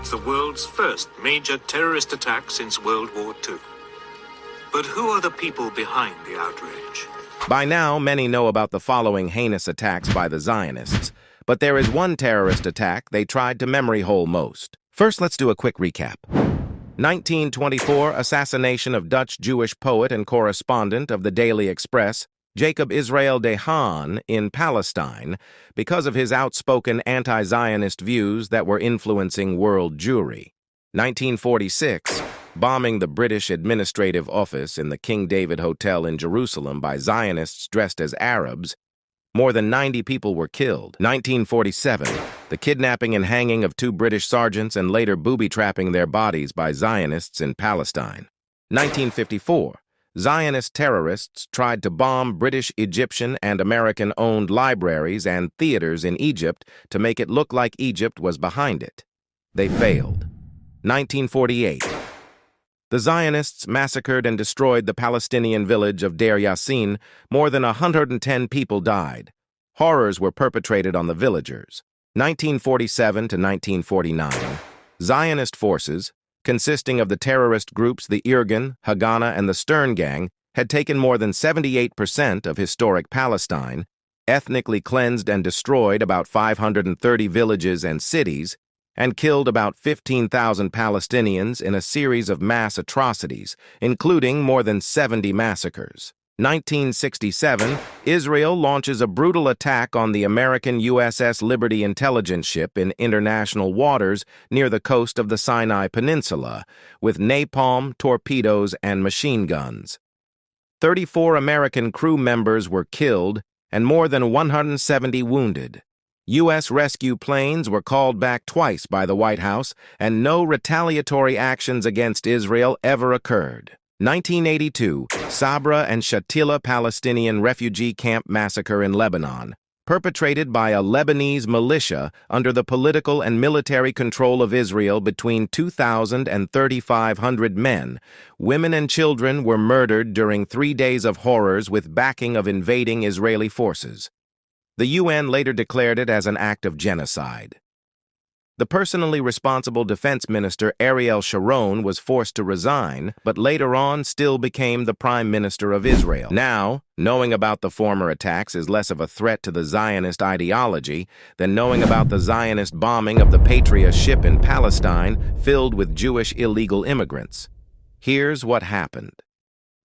It's the world's first major terrorist attack since World War II. But who are the people behind the outrage? By now, many know about the following heinous attacks by the Zionists, but there is one terrorist attack they tried to memory hole most. First, let's do a quick recap. 1924 assassination of Dutch Jewish poet and correspondent of the Daily Express, Jacob Israel de Haan, in Palestine, because of his outspoken anti-Zionist views that were influencing world Jewry. 1946, bombing the British Administrative Office in the King David Hotel in Jerusalem by Zionists dressed as Arabs. More than 90 people were killed. 1947, the kidnapping and hanging of 2 British sergeants and later booby-trapping their bodies by Zionists in Palestine. 1954, Zionist terrorists tried to bomb British, Egyptian, and American-owned libraries and theaters in Egypt to make it look like Egypt was behind it. They failed. 1948, the Zionists massacred and destroyed the Palestinian village of Deir Yassin. More than 110 people died. Horrors were perpetrated on the villagers. 1947 to 1949, Zionist forces, consisting of the terrorist groups the Irgun, Haganah, and the Stern Gang, had taken more than 78% of historic Palestine, ethnically cleansed and destroyed about 530 villages and cities, and killed about 15,000 Palestinians in a series of mass atrocities, including more than 70 massacres. 1967, Israel launches a brutal attack on the American USS Liberty intelligence ship in international waters near the coast of the Sinai Peninsula, with napalm, torpedoes, and machine guns. 34 American crew members were killed and more than 170 wounded. U.S. rescue planes were called back twice by the White House, and no retaliatory actions against Israel ever occurred. 1982, Sabra and Shatila Palestinian refugee camp massacre in Lebanon, perpetrated by a Lebanese militia under the political and military control of Israel. Between 2,000 and 3,500 men, women and children were murdered during 3 days of horrors with backing of invading Israeli forces. The UN later declared it as an act of genocide. The personally responsible defense minister Ariel Sharon was forced to resign, but later on still became the prime minister of Israel. Now, knowing about the former attacks is less of a threat to the Zionist ideology than knowing about the Zionist bombing of the Patria ship in Palestine filled with Jewish illegal immigrants. Here's what happened.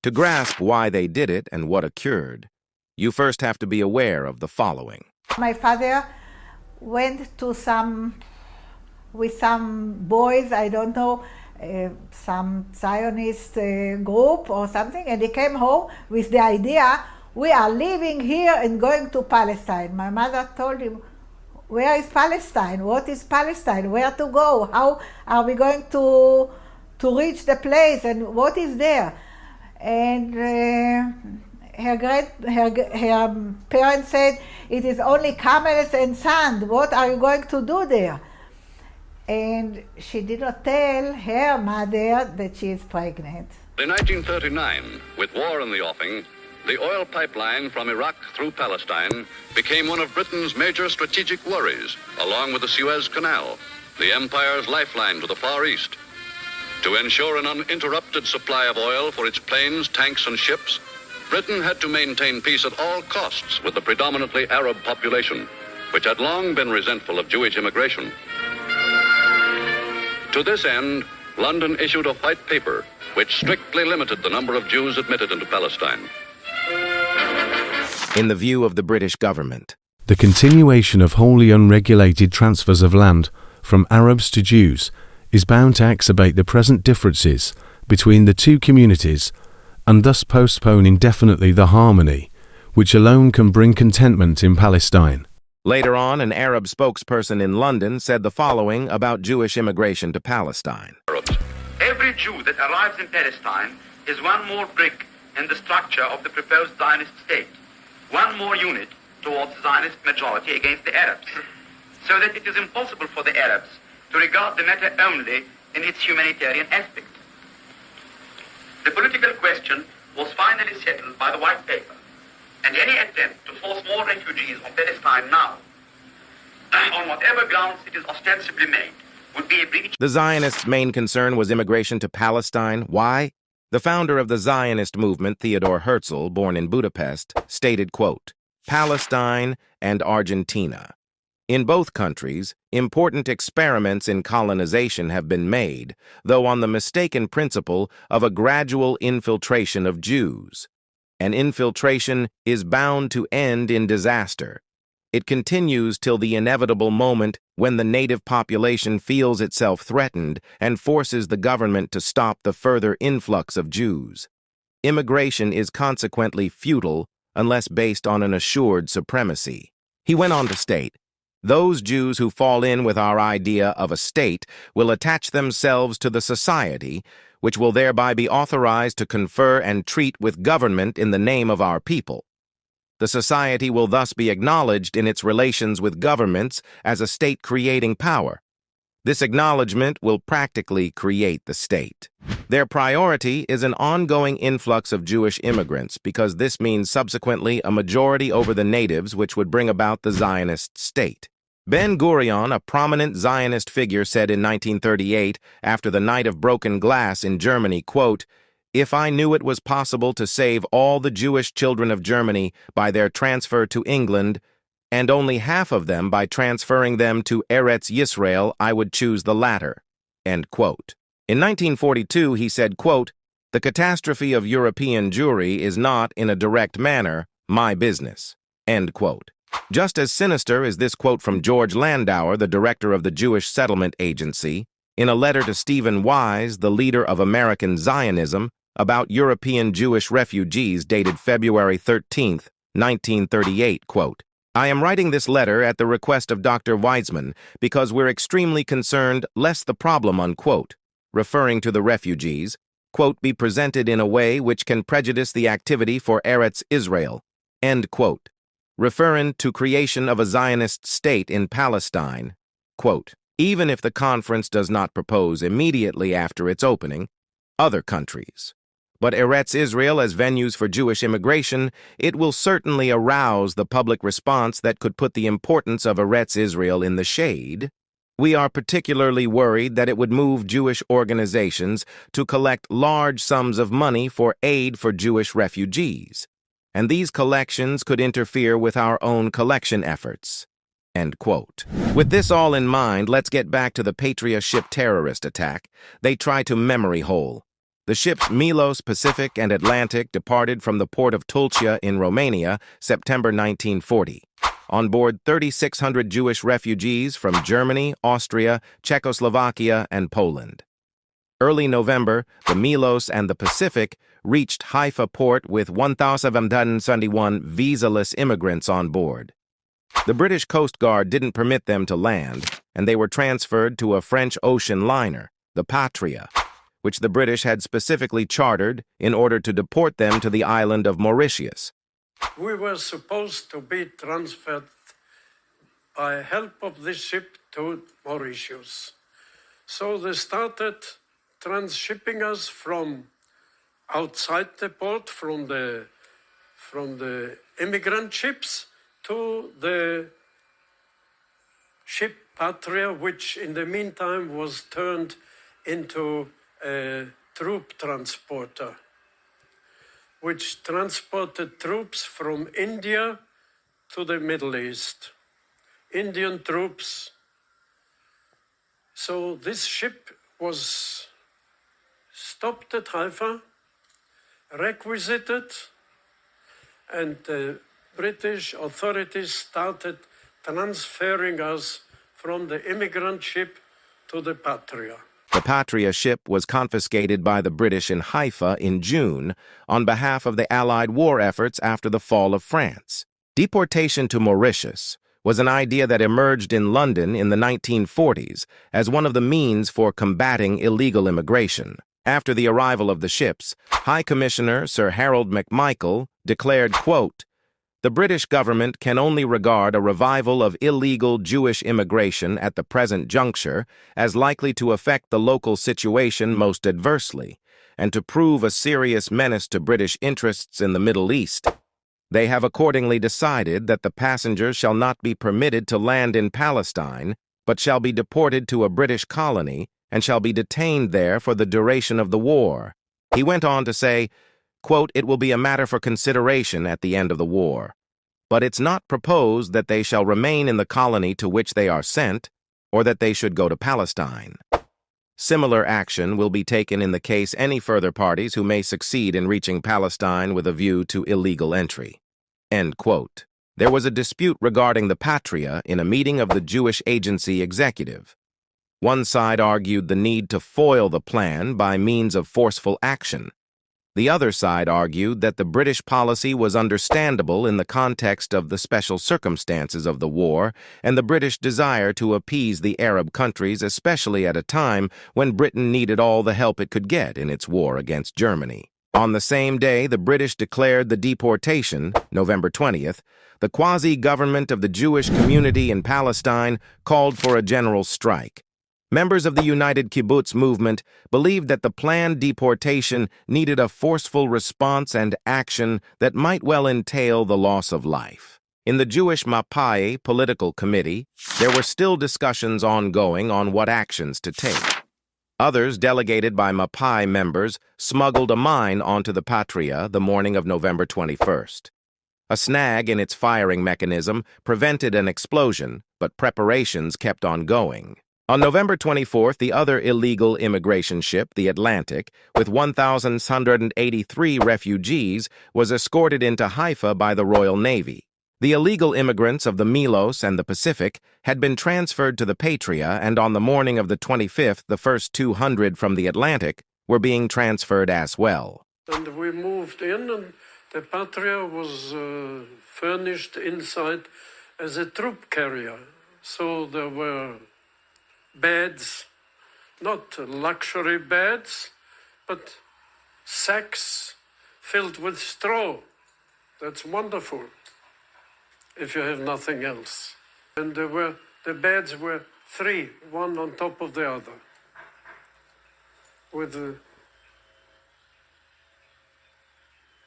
To grasp why they did it and what occurred, you first have to be aware of the following. My father went with some boys, I don't know, some Zionist group or something, and he came home with the idea, we are leaving here and going to Palestine. My mother told him, where is Palestine? What is Palestine? Where to go? How are we going to reach the place, and what is there? And her parents said, it is only camels and sand. What are you going to do there? And she did not tell her mother that she is pregnant. In 1939, with war in the offing, the oil pipeline from Iraq through Palestine became one of Britain's major strategic worries, along with the Suez Canal, the empire's lifeline to the Far East. To ensure an uninterrupted supply of oil for its planes, tanks, and ships, Britain had to maintain peace at all costs with the predominantly Arab population, which had long been resentful of Jewish immigration. To this end, London issued a white paper which strictly limited the number of Jews admitted into Palestine. In the view of the British government, the continuation of wholly unregulated transfers of land from Arabs to Jews is bound to exacerbate the present differences between the two communities and thus postpone indefinitely the harmony which alone can bring contentment in Palestine. Later on, an Arab spokesperson in London said the following about Jewish immigration to Palestine. Every Jew that arrives in Palestine is one more brick in the structure of the proposed Zionist state, one more unit towards the Zionist majority against the Arabs, so that it is impossible for the Arabs to regard the matter only in its humanitarian aspect. The political question was finally settled by the White Paper, and any attempt to force more refugees on Palestine now, on whatever grounds it is ostensibly made, would be a breach. The Zionists' main concern was immigration to Palestine. Why? The founder of the Zionist movement, Theodor Herzl, born in Budapest, stated, quote, "Palestine and Argentina. In both countries, important experiments in colonization have been made, though on the mistaken principle of a gradual infiltration of Jews. An infiltration is bound to end in disaster. It continues till the inevitable moment when the native population feels itself threatened and forces the government to stop the further influx of Jews. Immigration is consequently futile unless based on an assured supremacy." He went on to state, "Those Jews who fall in with our idea of a state will attach themselves to the society, which will thereby be authorized to confer and treat with government in the name of our people. The society will thus be acknowledged in its relations with governments as a state-creating power. This acknowledgement will practically create the state. Their priority is an ongoing influx of Jewish immigrants because this means subsequently a majority over the natives, which would bring about the Zionist state." Ben-Gurion, a prominent Zionist figure, said in 1938, after the Night of Broken Glass in Germany, quote, "If I knew it was possible to save all the Jewish children of Germany by their transfer to England, and only half of them by transferring them to Eretz Yisrael, I would choose the latter." End quote. In 1942, he said, quote, "The catastrophe of European Jewry is not, in a direct manner, my business." End quote. Just as sinister is this quote from George Landauer, the director of the Jewish Settlement Agency, in a letter to Stephen Wise, the leader of American Zionism, about European Jewish refugees dated February 13, 1938, quote, "I am writing this letter at the request of Dr. Weizmann because we're extremely concerned lest the problem," unquote, referring to the refugees, quote, "be presented in a way which can prejudice the activity for Eretz Israel," end quote, referring to creation of a Zionist state in Palestine, quote, "Even if the conference does not propose immediately after its opening, other countries. But Eretz Israel as venues for Jewish immigration, it will certainly arouse the public response that could put the importance of Eretz Israel in the shade. We are particularly worried that it would move Jewish organizations to collect large sums of money for aid for Jewish refugees, and these collections could interfere with our own collection efforts." End quote. With this all in mind, let's get back to the Patria ship terrorist attack. They tried to memory hole. The ships Milos, Pacific, and Atlantic departed from the port of Tulcea in Romania, September 1940. On board 3,600 Jewish refugees from Germany, Austria, Czechoslovakia, and Poland. Early November, the Milos and the Pacific reached Haifa port with 1,771 visa-less immigrants on board. The British Coast Guard didn't permit them to land, and they were transferred to a French ocean liner, the Patria, which the British had specifically chartered in order to deport them to the island of Mauritius. We were supposed to be transferred by help of this ship to Mauritius. So they started transshipping us from outside the port, from the immigrant ships, to the ship Patria, which in the meantime was turned into a troop transporter, which transported troops from India to the Middle East. Indian troops. So this ship was stopped at Haifa, requisited, and the British authorities started transferring us from the immigrant ship to the Patria. The Patria ship was confiscated by the British in Haifa in June on behalf of the Allied war efforts after the fall of France. Deportation to Mauritius was an idea that emerged in London in the 1940s as one of the means for combating illegal immigration. After the arrival of the ships, High Commissioner Sir Harold MacMichael declared, quote, "The British government can only regard a revival of illegal Jewish immigration at the present juncture as likely to affect the local situation most adversely, and to prove a serious menace to British interests in the Middle East. They have accordingly decided that the passengers shall not be permitted to land in Palestine but shall be deported to a British colony and shall be detained there for the duration of the war. He went on to say, quote, "It will be a matter for consideration at the end of the war. But it's not proposed that they shall remain in the colony to which they are sent, or that they should go to Palestine. Similar action will be taken in the case any further parties who may succeed in reaching Palestine with a view to illegal entry." End quote. There was a dispute regarding the Patria in a meeting of the Jewish Agency executive. One side argued the need to foil the plan by means of forceful action. The other side argued that the British policy was understandable in the context of the special circumstances of the war and the British desire to appease the Arab countries, especially at a time when Britain needed all the help it could get in its war against Germany. On the same day, the British declared the deportation, November 20th, the quasi-government of the Jewish community in Palestine called for a general strike. Members of the United Kibbutz movement believed that the planned deportation needed a forceful response and action that might well entail the loss of life. In the Jewish Mapai political committee, there were still discussions ongoing on what actions to take. Others, delegated by Mapai members, smuggled a mine onto the Patria the morning of November 21st. A snag in its firing mechanism prevented an explosion, but preparations kept on going. On November 24th, the other illegal immigration ship, the Atlantic, with 1,183 refugees, was escorted into Haifa by the Royal Navy. The illegal immigrants of the Milos and the Pacific had been transferred to the Patria, and on the morning of the 25th, the first 200 from the Atlantic were being transferred as well. And we moved in, and the Patria was furnished inside as a troop carrier. So there were beds, not luxury beds, but sacks filled with straw. That's wonderful if you have nothing else. And the beds were three, one on top of the other, with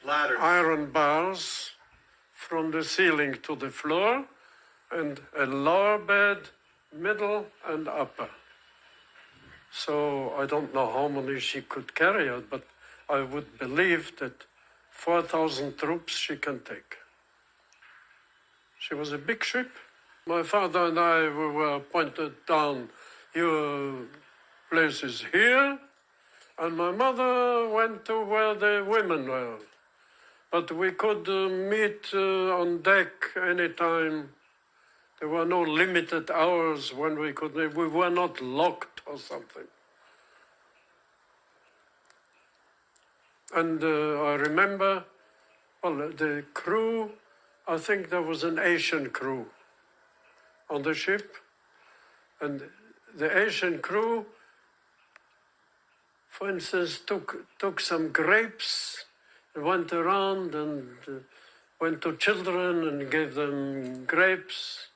Ladders. iron bars from the ceiling to the floor, and a lower bed, middle and upper. So I don't know how many she could carry out, but I would believe that 4,000 troops she can take. She was a big ship. My father and I were pointed down, your place is here, and my mother went to where the women were. But we could meet on deck anytime. There were no limited hours when we could, we were not locked or something. And I remember, well, the crew, I think there was an Asian crew on the ship. And the Asian crew, for instance, took some grapes and went around and went to children and gave them grapes.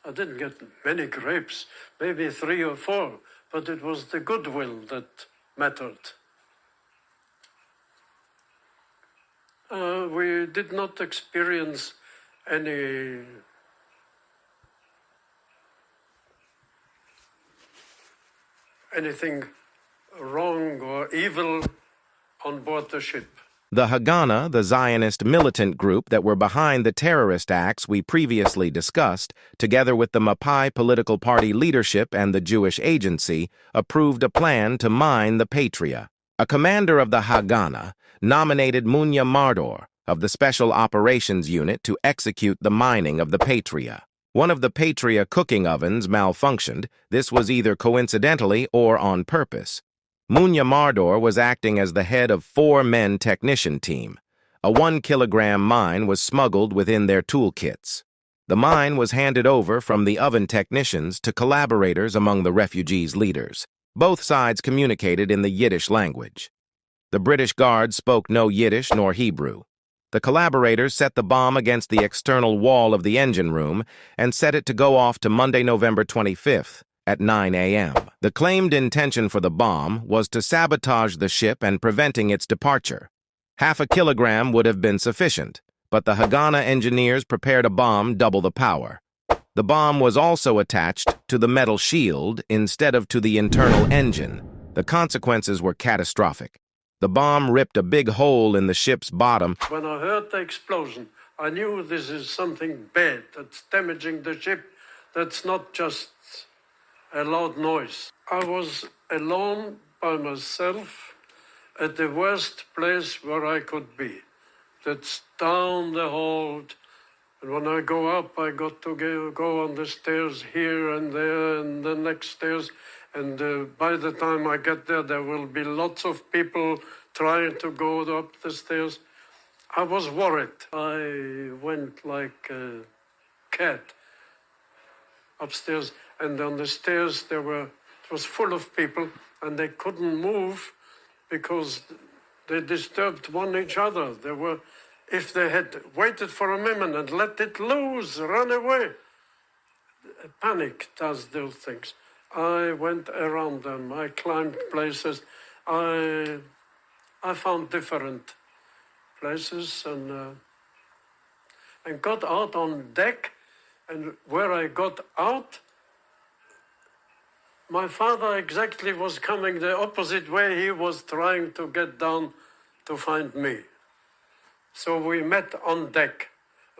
I didn't get many grapes, maybe 3 or 4, but it was the goodwill that mattered. We did not experience anything wrong or evil on board the ship. The Haganah, the Zionist militant group that were behind the terrorist acts we previously discussed, together with the Mapai political party leadership and the Jewish Agency, approved a plan to mine the Patria. A commander of the Haganah nominated Munya Mardor of the Special Operations Unit to execute the mining of the Patria. One of the Patria cooking ovens malfunctioned. This was either coincidentally or on purpose. Munya Mardor was acting as the head of 4-man technician team. A 1-kilogram mine was smuggled within their toolkits. The mine was handed over from the oven technicians to collaborators among the refugees' leaders. Both sides communicated in the Yiddish language. The British guards spoke no Yiddish nor Hebrew. The collaborators set the bomb against the external wall of the engine room and set it to go off to Monday, November 25th at 9 a.m. The claimed intention for the bomb was to sabotage the ship and preventing its departure. 0.5 kilogram would have been sufficient, but the Haganah engineers prepared a bomb double the power. The bomb was also attached to the metal shield instead of to the internal engine. The consequences were catastrophic. The bomb ripped a big hole in the ship's bottom. When I heard the explosion, I knew this is something bad that's damaging the ship. That's not just a loud noise. I was alone by myself at the worst place where I could be. That's down the hold. And when I go up, I got to go on the stairs here and there and the next stairs. And by the time I get there, there will be lots of people trying to go up the stairs. I was worried. I went like a cat upstairs, and on the stairs it was full of people, and they couldn't move because they disturbed one each other. If they had waited for a minute and let it loose, run away. Panic does those things. I went around them. I climbed places. I found different places and got out on deck. And where I got out, my father exactly was coming the opposite way. He was trying to get down to find me. So we met on deck.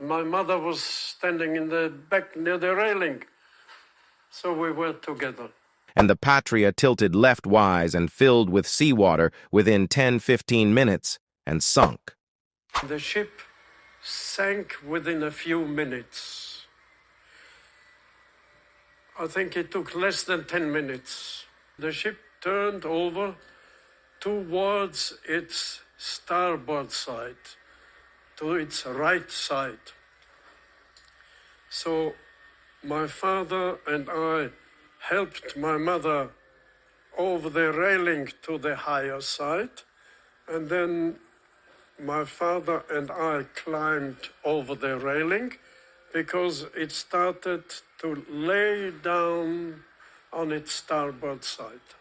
My mother was standing in the back near the railing. So we were together. And the Patria tilted leftwise and filled with seawater within 10-15 minutes and sunk. The ship sank within a few minutes. I think it took less than 10 minutes. The ship turned over towards its starboard side, to its right side. So my father and I helped my mother over the railing to the higher side, and then my father and I climbed over the railing because it started to lay down on its starboard side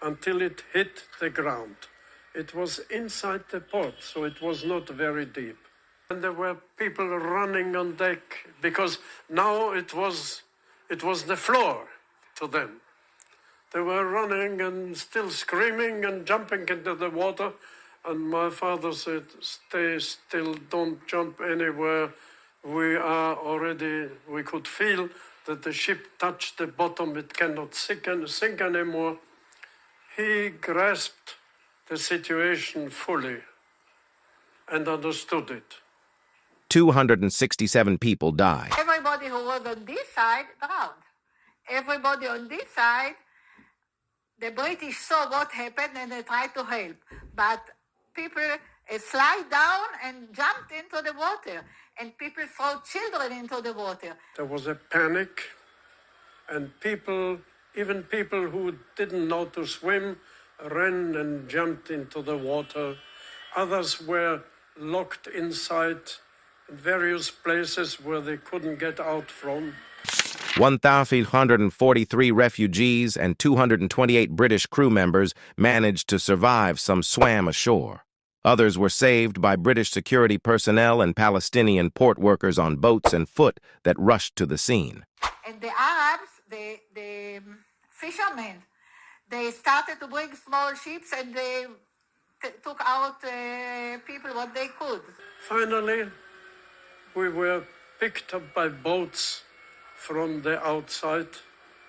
until it hit the ground. It was inside the port, so it was not very deep. And there were people running on deck because now it was the floor to them. They were running and still screaming and jumping into the water. And my father said, "Stay still, don't jump anywhere. We could feel that the ship touched the bottom. It cannot sink anymore." He grasped the situation fully and understood it. 267 people died. Everybody who was on this side drowned. Everybody on this side, the British saw what happened and they tried to help. But people slide down and jumped into the water. And people throw children into the water. There was a panic, and even people who didn't know to swim, ran and jumped into the water. Others were locked inside in various places where they couldn't get out from. 1,543 refugees and 228 British crew members managed to survive. Some swam ashore. Others were saved by British security personnel and Palestinian port workers on boats and foot that rushed to the scene. And the Arabs, the fishermen, they started to bring small ships and they took out people what they could. Finally, we were picked up by boats from the outside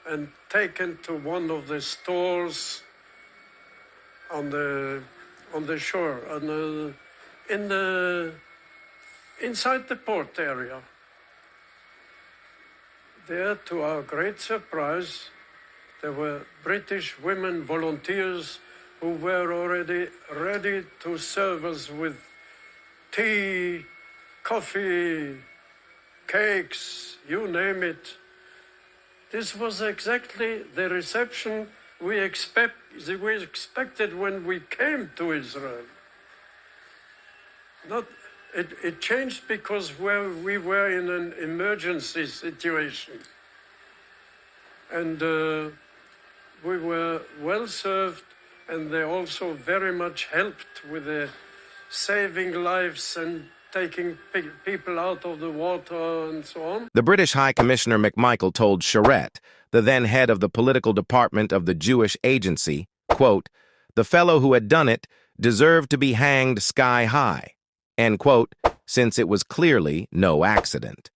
and taken to one of the stores on the shore, and inside the port area. There, to our great surprise, there were British women volunteers who were already ready to serve us with tea, coffee, cakes, you name it. This was exactly the reception we expected when we came to Israel. It changed because we were in an emergency situation. And we were well served, and they also very much helped with the saving lives and taking people out of the water and so on. The British High Commissioner McMichael told Charette, the then head of the political department of the Jewish Agency, quote, "The fellow who had done it deserved to be hanged sky high," end quote, since it was clearly no accident.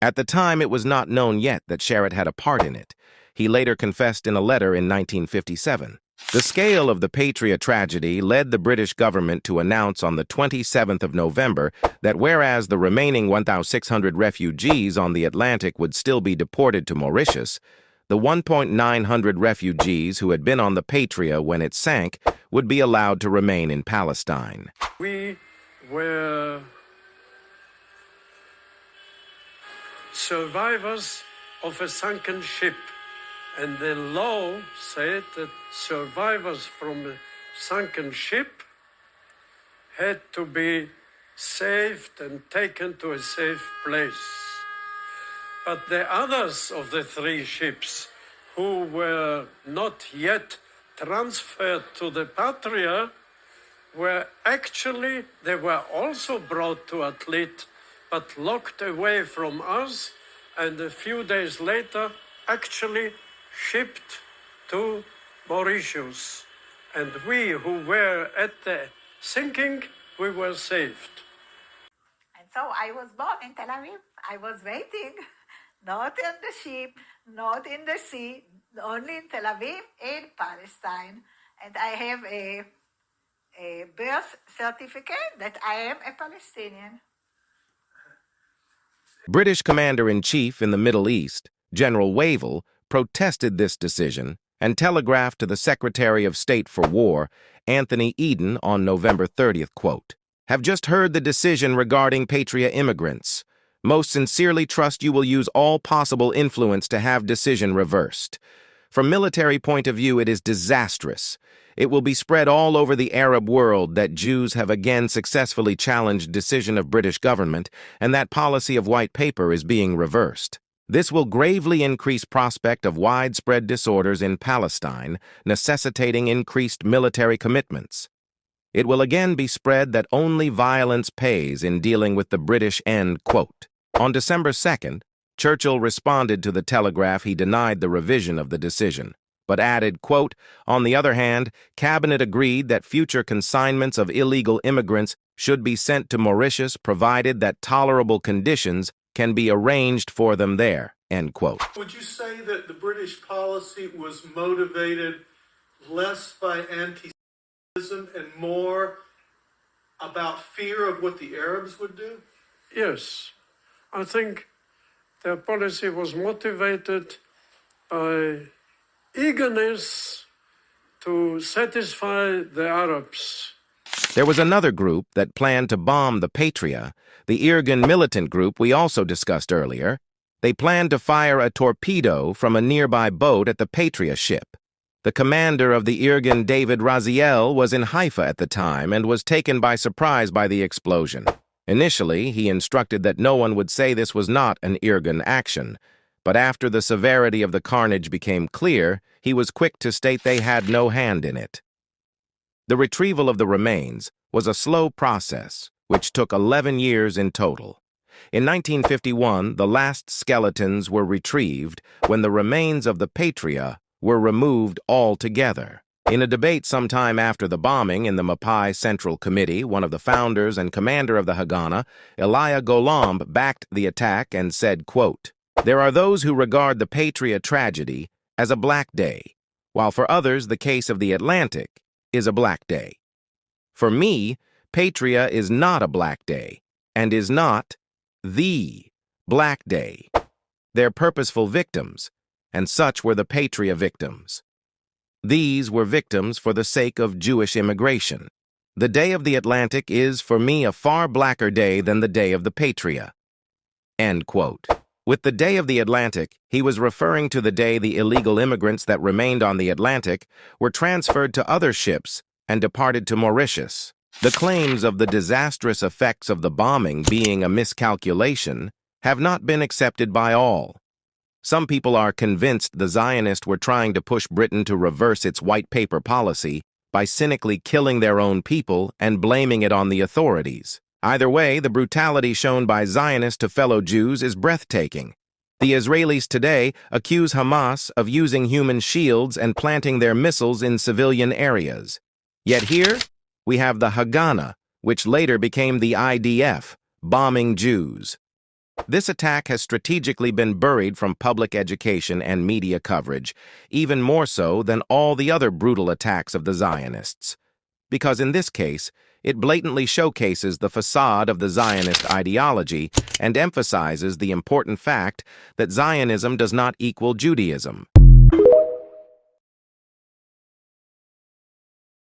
At the time, it was not known yet that Charette had a part in it. He later confessed in a letter in 1957. The scale of the Patria tragedy led the British government to announce on the 27th of November that whereas the remaining 1,600 refugees on the Atlantic would still be deported to Mauritius, the 1,900 refugees who had been on the Patria when it sank would be allowed to remain in Palestine. We were survivors of a sunken ship, and the law said that survivors from a sunken ship had to be saved and taken to a safe place. But the others of the three ships who were not yet transferred to the Patria they were also brought to Atlit, but locked away from us, and a few days later actually shipped to Mauritius. And we who were at the sinking, we were saved. And so I was born in Tel Aviv. I was waiting, not in the ship, not in the sea, only in Tel Aviv, in Palestine. And I have a birth certificate that I am a Palestinian. British Commander-in-Chief in the Middle East, General Wavell, protested this decision and telegraphed to the Secretary of State for War, Anthony Eden, on November 30th, quote, "Have just heard the decision regarding Patria immigrants. Most sincerely trust you will use all possible influence to have decision reversed. From military point of view, it is disastrous. It will be spread all over the Arab world that Jews have again successfully challenged decision of British government and that policy of white paper is being reversed. This will gravely increase prospect of widespread disorders in Palestine, necessitating increased military commitments. It will again be spread that only violence pays in dealing with the British end," quote. On December 2nd, Churchill responded to the telegraph he denied the revision of the decision, but added, quote, "On the other hand, Cabinet agreed that future consignments of illegal immigrants should be sent to Mauritius provided that tolerable conditions can be arranged for them there," end quote. Would you say that the British policy was motivated less by anti-Semitism and more about fear of what the Arabs would do? Yes, I think their policy was motivated by eagerness to satisfy the Arabs. There was another group that planned to bomb the Patria, the Irgun militant group we also discussed earlier. They planned to fire a torpedo from a nearby boat at the Patria ship. The commander of the Irgun, David Raziel, was in Haifa at the time and was taken by surprise by the explosion. Initially, he instructed that no one would say this was not an Irgun action, but after the severity of the carnage became clear, he was quick to state they had no hand in it. The retrieval of the remains was a slow process, which took 11 years in total. In 1951, the last skeletons were retrieved when the remains of the Patria were removed altogether. In a debate sometime after the bombing in the Mapai Central Committee, one of the founders and commander of the Haganah, Elia Golomb, backed the attack and said, quote, "There are those who regard the Patria tragedy as a black day, while for others the case of the Atlantic is a black day. For me, Patria is not a black day, and is not the black day. They're purposeful victims, and such were the Patria victims. These were victims for the sake of Jewish immigration. The day of the Atlantic is, for me, a far blacker day than the day of the Patria." End quote. With the day of the Atlantic, he was referring to the day the illegal immigrants that remained on the Atlantic were transferred to other ships and departed to Mauritius. The claims of the disastrous effects of the bombing being a miscalculation have not been accepted by all. Some people are convinced the Zionists were trying to push Britain to reverse its white paper policy by cynically killing their own people and blaming it on the authorities. Either way, the brutality shown by Zionists to fellow Jews is breathtaking. The Israelis today accuse Hamas of using human shields and planting their missiles in civilian areas. Yet here, we have the Haganah, which later became the IDF, bombing Jews. This attack has strategically been buried from public education and media coverage, even more so than all the other brutal attacks of the Zionists. Because in this case, it blatantly showcases the facade of the Zionist ideology and emphasizes the important fact that Zionism does not equal Judaism.